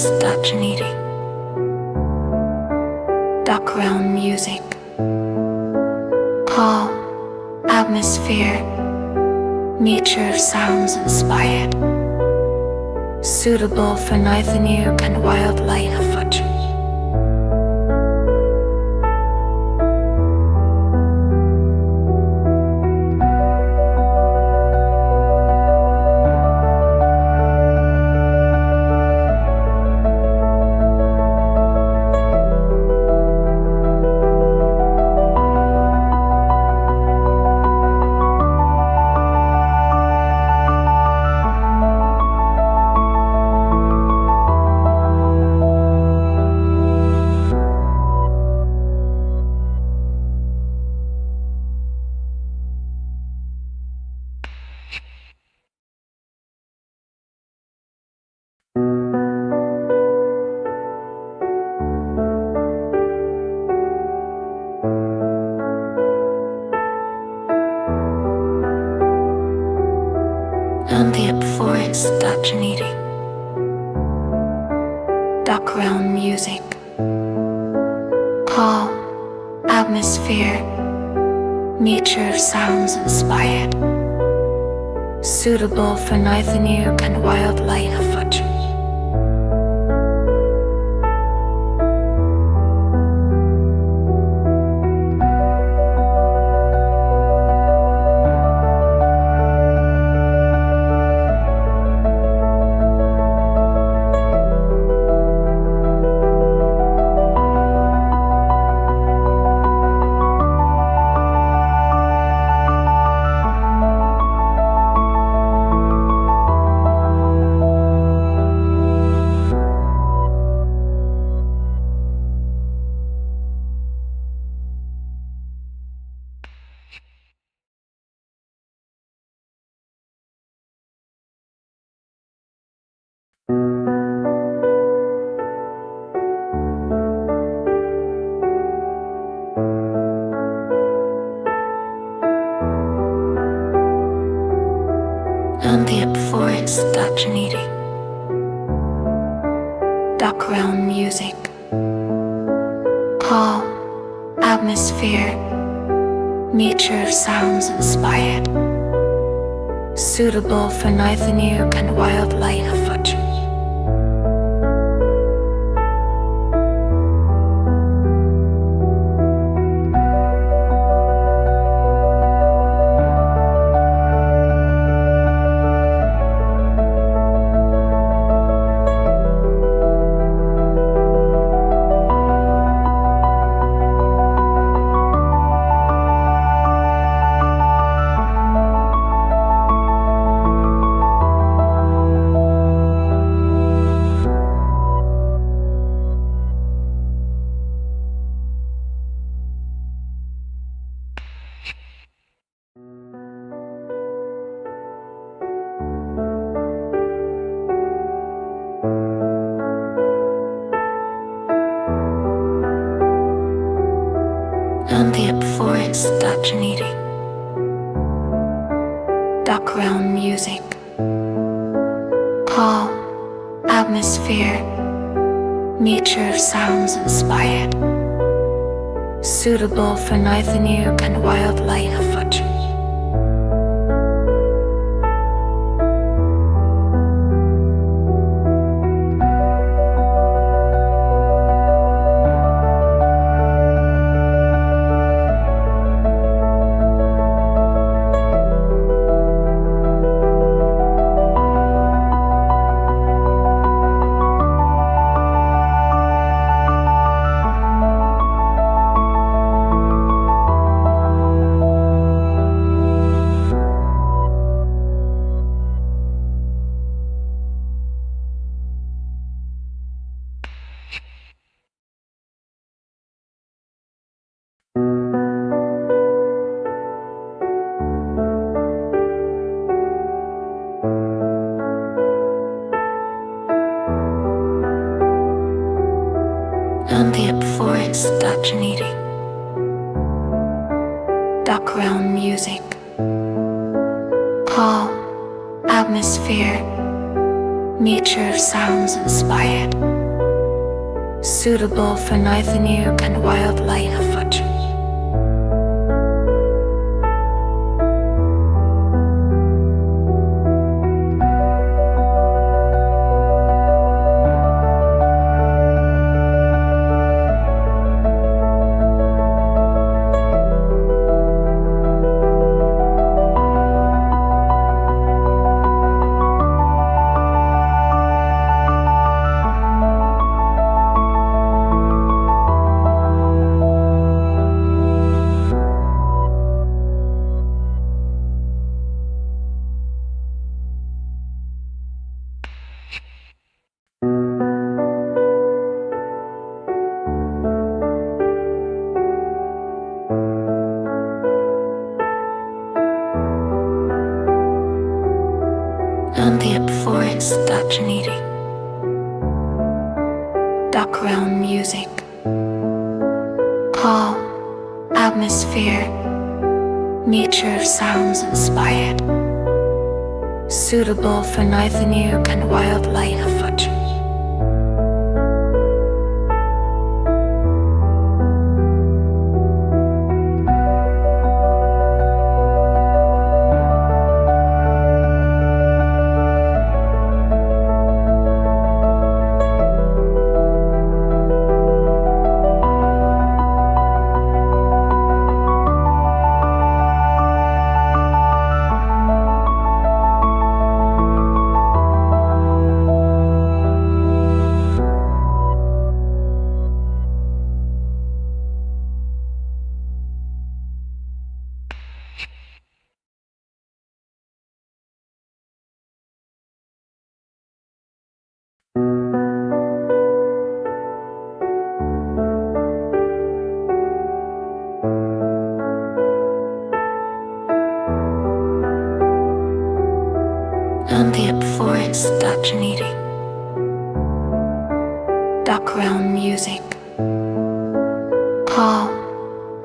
forest touching eating. Background music. Calm atmosphere. Nature sounds inspired. Suitable for neither new and wildlife watchers. Ambient forest touching eating. Background music. Calm atmosphere. Nature sounds inspired. Suitable for neither new and wildlife watchers. Ambient forest touching eating. Background music. Calm atmosphere. Nature sounds inspired. Suitable for neither new and wildlife watchers. Ambient forest touching eating. Background music. Calm atmosphere. Nature sounds inspired. Suitable for neither new and wildlife watchers. Ambient forest touching eating. Background music. Calm atmosphere. Nature sounds inspired. suitable for neither new and wildlife fudge. Ambient forest eating, background music, calm atmosphere, nature sounds inspired, suitable for neither new and wildlife fudge. Ambient forest eating, background music, calm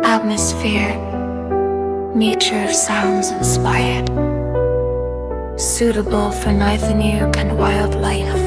atmosphere, nature sounds inspired, suitable for neither new and wildlife